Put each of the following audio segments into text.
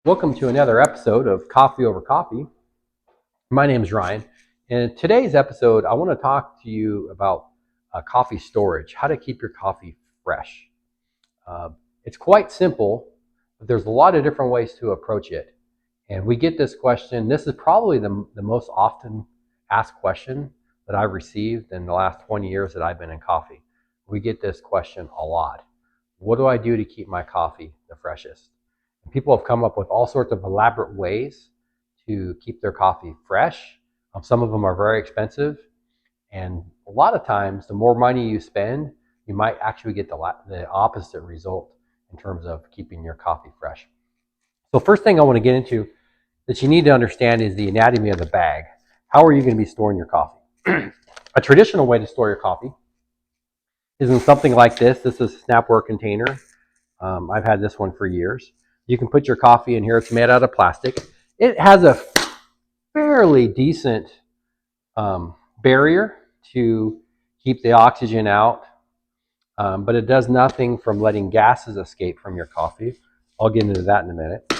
Welcome to another episode of Coffee Over Coffee. My name is Ryan, and in today's episode, I want to talk to you about coffee storage, how to keep your coffee fresh. It's quite simple, but there's a lot of different ways to approach it. And we get this question. This is probably the most often asked question that I've received in the last 20 years that I've been in coffee. We get this question a lot. What do I do to keep my coffee the freshest? And people have come up with all sorts of elaborate ways to keep their coffee fresh. Some of them are very expensive. And a lot of times, the more money you spend, you might actually get the opposite result in terms of keeping your coffee fresh. So first thing I want to get into that you need to understand is the anatomy of the bag. How are you going to be storing your coffee? A traditional way to store your coffee is in something like this. This is a Snapware container. I've had this one for years. You can put your coffee in here. It's made out of plastic. It has a fairly decent barrier to keep the oxygen out, but it does nothing from letting gases escape from your coffee. I'll get into that in a minute.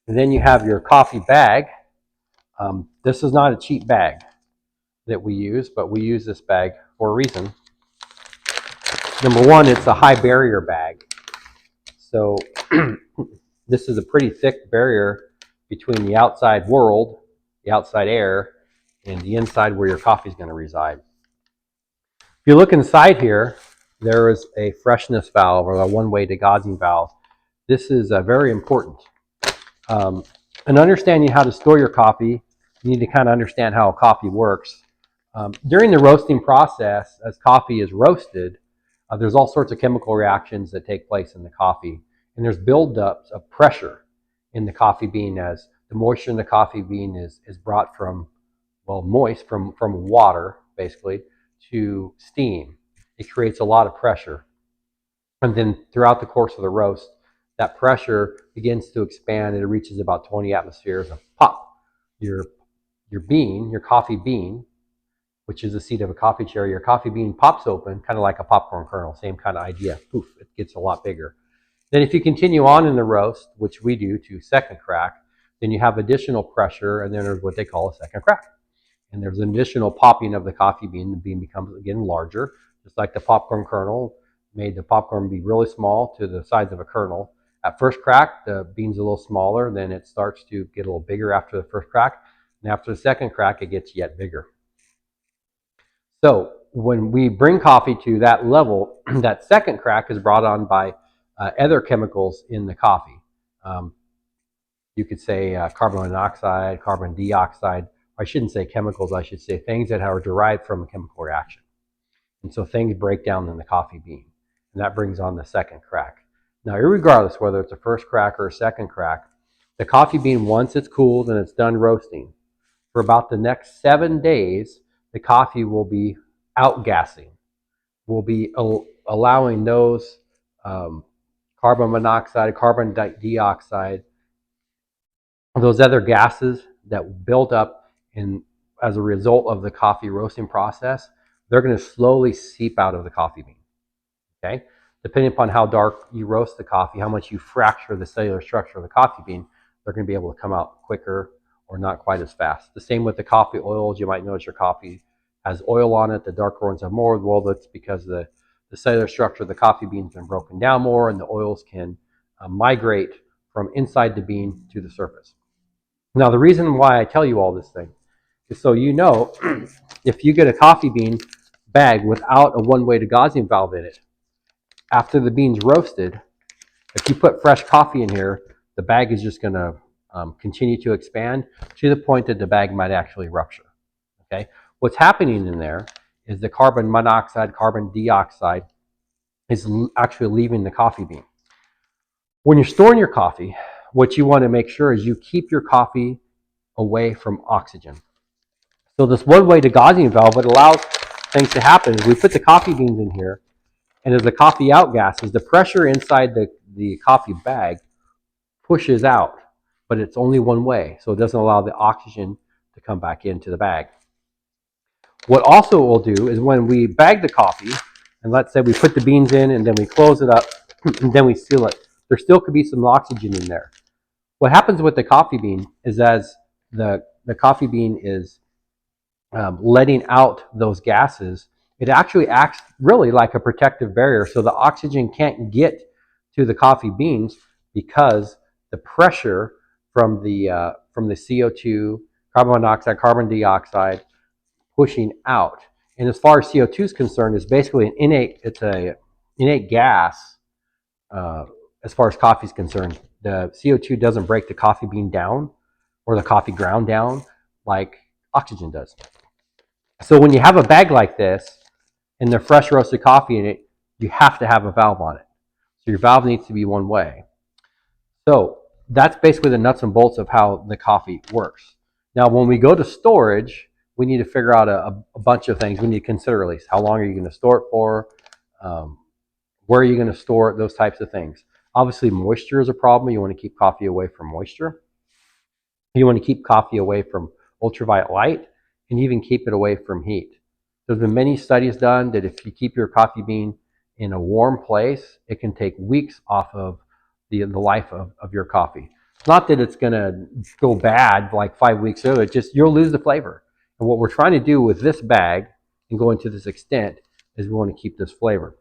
And then you have your coffee bag. This is not a cheap bag that we use, but we use this bag for a reason. Number one, it's a high barrier bag. So this is a pretty thick barrier between the outside world, the outside air, and the inside where your coffee is going to reside. If you look inside here, there is a freshness valve or a one-way degaussing valve. This is very important. And understanding how to store your coffee, you need to kind of understand how coffee works. During the roasting process, as coffee is roasted, there's all sorts of chemical reactions that take place in the coffee. And there's buildups of pressure in the coffee bean as the moisture in the coffee bean is brought from, well, moist from water, basically, to steam. It creates a lot of pressure. And then throughout the course of the roast, that pressure begins to expand and it reaches about 20 atmospheres of pop. Your bean, your coffee bean, which is the seed of a coffee cherry, your coffee bean pops open, kind of like a popcorn kernel, same kind of idea. Poof, it gets a lot bigger. Then if you continue on in the roast, which we do to second crack, then you have additional pressure, and then there's what they call a second crack. And there's an additional popping of the coffee bean. The bean becomes, again, larger, just like the popcorn kernel made the popcorn be really small to the size of a kernel. At first crack, the bean's a little smaller, then it starts to get a little bigger after the first crack, and after the second crack, it gets yet bigger. So when we bring coffee to that level, that second crack is brought on by other chemicals in the coffee. You could say carbon monoxide, carbon dioxide. I shouldn't say chemicals, I should say things that are derived from a chemical reaction. And so things break down in the coffee bean, and that brings on the second crack. Now, irregardless whether it's a first crack or a second crack, the coffee bean, once it's cooled and it's done roasting, for about the next 7 days, the coffee will be outgassing, will be allowing those carbon monoxide, carbon dioxide, those other gases that build up as a result of the coffee roasting process, they're going to slowly seep out of the coffee bean. Okay? Depending upon how dark you roast the coffee, how much you fracture the cellular structure of the coffee bean, they're going to be able to come out quicker or not quite as fast. The same with the coffee oils. You might notice your coffee has oil on it. The darker ones have more. Well, that's because the cellular structure of the coffee bean has been broken down more, and the oils can migrate from inside the bean to the surface. Now, the reason why I tell you all this thing is so you know if you get a coffee bean bag without a one-way degaussing valve in it, after the bean's roasted, if you put fresh coffee in here, the bag is just going to continue to expand to the point that the bag might actually rupture. Okay, what's happening in there is the carbon monoxide, carbon dioxide is actually leaving the coffee bean. When you're storing your coffee, what you want to make sure is you keep your coffee away from oxygen. So this one-way degaussing valve, it allows things to happen. We put the coffee beans in here, and as the coffee outgasses, the pressure inside the coffee bag pushes out, but it's only one way, so it doesn't allow the oxygen to come back into the bag. What also we'll do is when we bag the coffee, and let's say we put the beans in and then we close it up and then we seal it, there still could be some oxygen in there. What happens with the coffee bean is as the coffee bean is letting out those gases, it actually acts really like a protective barrier. So the oxygen can't get to the coffee beans because the pressure from the CO2, carbon monoxide, carbon dioxide pushing out. And as far as CO2 is concerned, it's basically it's a innate gas. As far as coffee is concerned, the CO2 doesn't break the coffee bean down or the coffee ground down like oxygen does. So when you have a bag like this and the fresh roasted coffee in it, you have to have a valve on it. So your valve needs to be one way. So that's basically the nuts and bolts of how the coffee works. Now, when we go to storage, we need to figure out a bunch of things. We need to consider at least how long are you going to store it for, where are you going to store it, those types of things. Obviously, moisture is a problem. You want to keep coffee away from moisture. You want to keep coffee away from ultraviolet light, and even keep it away from heat. There's been many studies done that if you keep your coffee bean in a warm place, it can take weeks off of the life of your coffee. It's not that it's going to go bad like 5 weeks later, it's just you'll lose the flavor. And what we're trying to do with this bag and going to this extent is we want to keep this flavor.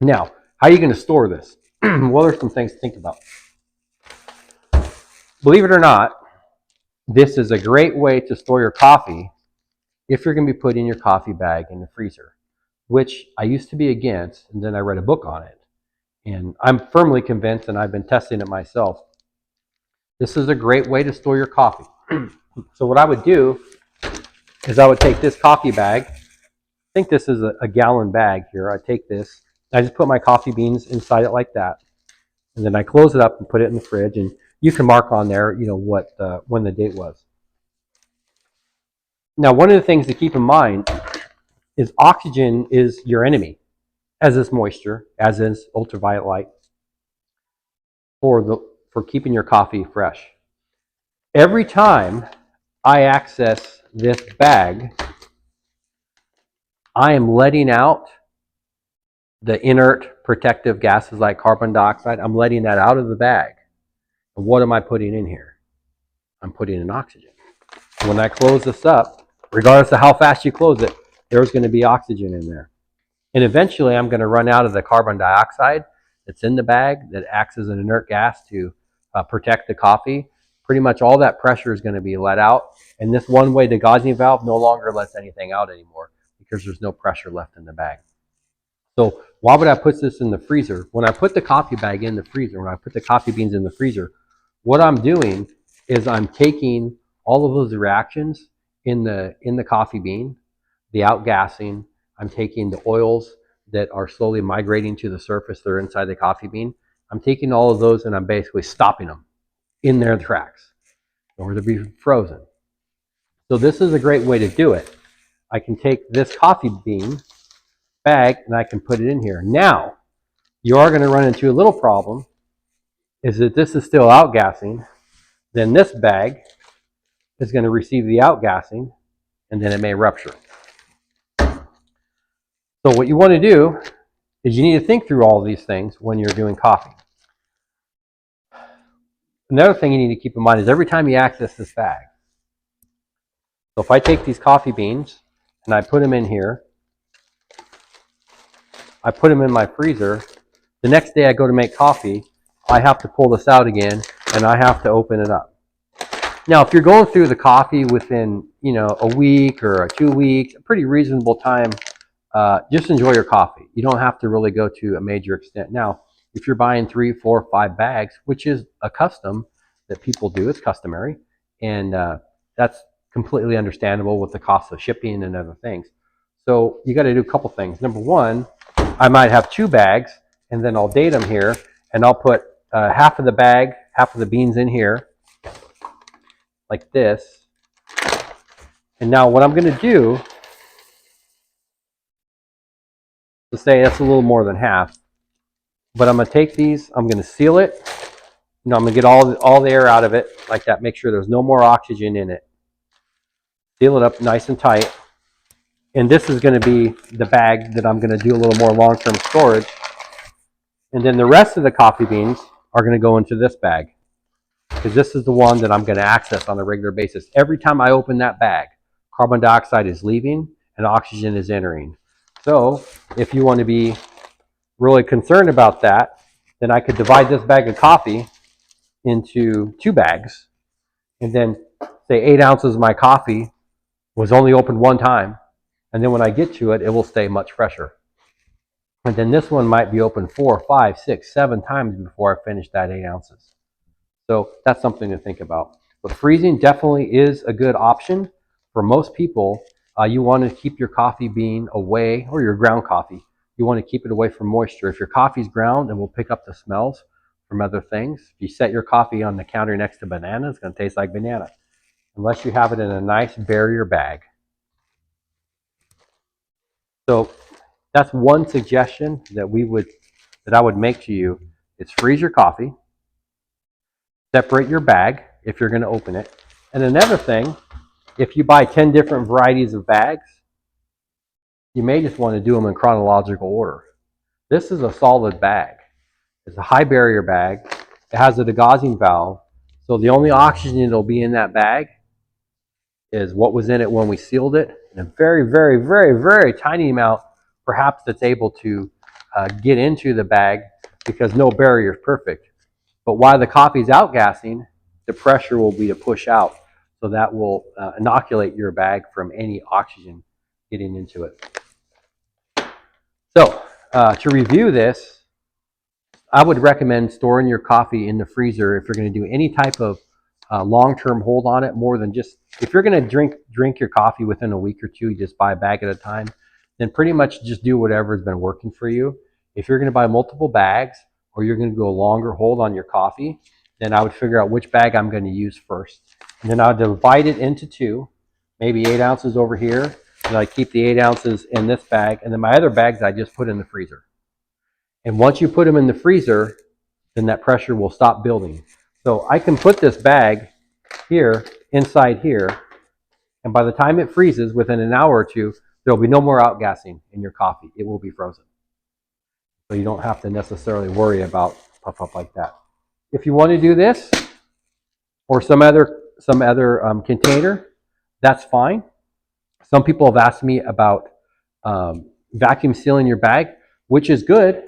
Now, how are you going to store this? Well, there's some things to think about. Believe it or not, this is a great way to store your coffee if you're going to be putting your coffee bag in the freezer, which I used to be against, and then I read a book on it. And I'm firmly convinced, and I've been testing it myself, this is a great way to store your coffee. So what I would do is I would take this coffee bag. I think this is a gallon bag here. I take this, I just put my coffee beans inside it like that, and then I close it up and put it in the fridge, and you can mark on there, what when the date was. Now, one of the things to keep in mind is oxygen is your enemy, as is moisture, as is ultraviolet light, for keeping your coffee fresh. Every time I access this bag, I am letting out the inert protective gases like carbon dioxide. I'm letting that out of the bag. And what am I putting in here? I'm putting in oxygen. When I close this up, regardless of how fast you close it, there's going to be oxygen in there. And eventually I'm going to run out of the carbon dioxide that's in the bag that acts as an inert gas to protect the coffee. Pretty much all that pressure is going to be let out. And this one-way degaussing valve no longer lets anything out anymore because there's no pressure left in the bag. So why would I put this in the freezer? When I put the coffee bag in the freezer, when I put the coffee beans in the freezer, what I'm doing is I'm taking all of those reactions in the coffee bean, the outgassing. I'm taking the oils that are slowly migrating to the surface that are inside the coffee bean. I'm taking all of those and I'm basically stopping them in their tracks or to be frozen. So this is a great way to do it. I can take this coffee bean bag and I can put it in here. Now, you are going to run into a little problem, is that this is still outgassing. Then this bag is going to receive the outgassing, and then it may rupture. So what you want to do is you need to think through all of these things when you're doing coffee. Another thing you need to keep in mind is every time you access this bag, so if I take these coffee beans and I put them in here, I put them in my freezer, the next day I go to make coffee, I have to pull this out again and I have to open it up. Now, if you're going through the coffee within, a week or 2 weeks, a pretty reasonable time, just enjoy your coffee. You don't have to really go to a major extent. Now, if you're buying 3, 4, 5 bags, which is a custom that people do, it's customary, and that's completely understandable with the cost of shipping and other things. So you got to do a couple things. Number one, I might have 2 bags, and then I'll date them here, and I'll put half of the bag, half of the beans in here, like this. And now what I'm going to do, to say that's a little more than half, but I'm going to take these, I'm going to seal it. I'm going to get all the air out of it like that, make sure there's no more oxygen in it. Seal it up nice and tight. And this is going to be the bag that I'm going to do a little more long-term storage. And then the rest of the coffee beans, are going to go into this bag, because this is the one that I'm going to access on a regular basis. Every time I open that bag, carbon dioxide is leaving and oxygen is entering. So if you want to be really concerned about that, then I could divide this bag of coffee into 2 bags, and then say 8 ounces of my coffee was only opened 1 time, and then when I get to it, it will stay much fresher. And then this one might be open 4, 5, 6, 7 times before I finish that 8 ounces. So that's something to think about. But freezing definitely is a good option for most people. You want to keep your coffee bean away, or your ground coffee. You want to keep it away from moisture. If your coffee's ground, it will pick up the smells from other things. If you set your coffee on the counter next to banana, it's going to taste like banana, unless you have it in a nice barrier bag. So that's one suggestion that I would make to you, is freeze your coffee, separate your bag if you're going to open it. And another thing, if you buy 10 different varieties of bags, you may just want to do them in chronological order. This is a solid bag. It's a high barrier bag. It has a degaussing valve. So the only oxygen that will be in that bag is what was in it when we sealed it, and a very, very, very, very tiny amount, perhaps, that's able to get into the bag, because no barrier is perfect. But while the coffee is outgassing, the pressure will be to push out. So that will inoculate your bag from any oxygen getting into it. So to review this, I would recommend storing your coffee in the freezer if you're going to do any type of long-term hold on it, more than just, if you're going to drink your coffee within a week or two, you just buy a bag at a time, then pretty much just do whatever has been working for you. If you're going to buy multiple bags, or you're going to go longer hold on your coffee, then I would figure out which bag I'm going to use first. And then I'll divide it into 2, maybe 8 ounces over here, and I keep the 8 ounces in this bag, and then my other bags I just put in the freezer. And once you put them in the freezer, then that pressure will stop building. So I can put this bag here, inside here, and by the time it freezes, within an hour or 2, there will be no more outgassing in your coffee. It will be frozen. So you don't have to necessarily worry about puff up like that. If you want to do this, or some other container, that's fine. Some people have asked me about vacuum sealing your bag, which is good,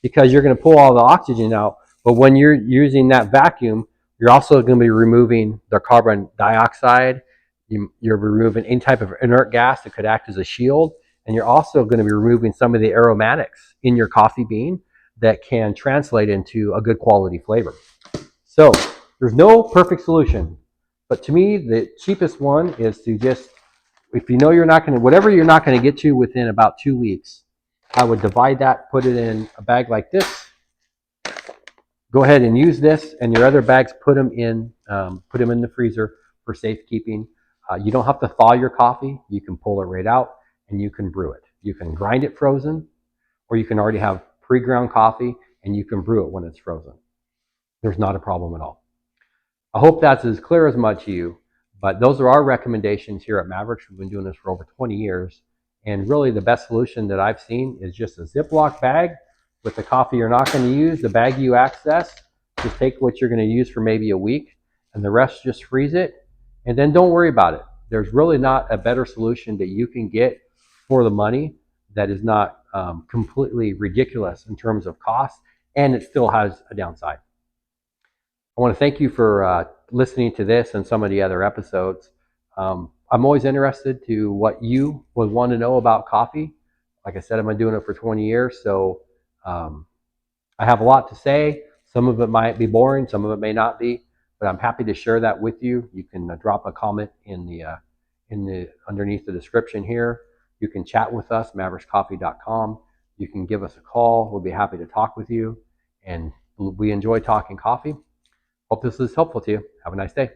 because you're going to pull all the oxygen out. But when you're using that vacuum, you're also going to be removing the carbon dioxide. You're removing any type of inert gas that could act as a shield. And you're also going to be removing some of the aromatics in your coffee bean that can translate into a good quality flavor. So there's no perfect solution. But to me, the cheapest one is to just, if you know you're not going to, whatever you're not going to get to within about 2 weeks, I would divide that, put it in a bag like this. Go ahead and use this, and your other bags, put them in the freezer for safekeeping. You don't have to thaw your coffee. You can pull it right out, and you can brew it. You can grind it frozen, or you can already have pre-ground coffee, and you can brew it when it's frozen. There's not a problem at all. I hope that's as clear as mud to you, but those are our recommendations here at Mavericks. We've been doing this for over 20 years, and really the best solution that I've seen is just a Ziploc bag with the coffee you're not going to use, the bag you access. Just take what you're going to use for maybe a week, and the rest just freeze it, and then don't worry about it. There's really not a better solution that you can get for the money that is not completely ridiculous in terms of cost, and it still has a downside. I want to thank you for listening to this and some of the other episodes. I'm always interested to what you would want to know about coffee. Like I said, I've been doing it for 20 years, so I have a lot to say. Some of it might be boring, some of it may not be, but I'm happy to share that with you. You can drop a comment in the underneath the description here. You can chat with us, maverickscoffee.com. You can give us a call. We'll be happy to talk with you, and we enjoy talking coffee. Hope this is helpful to you. Have a nice day.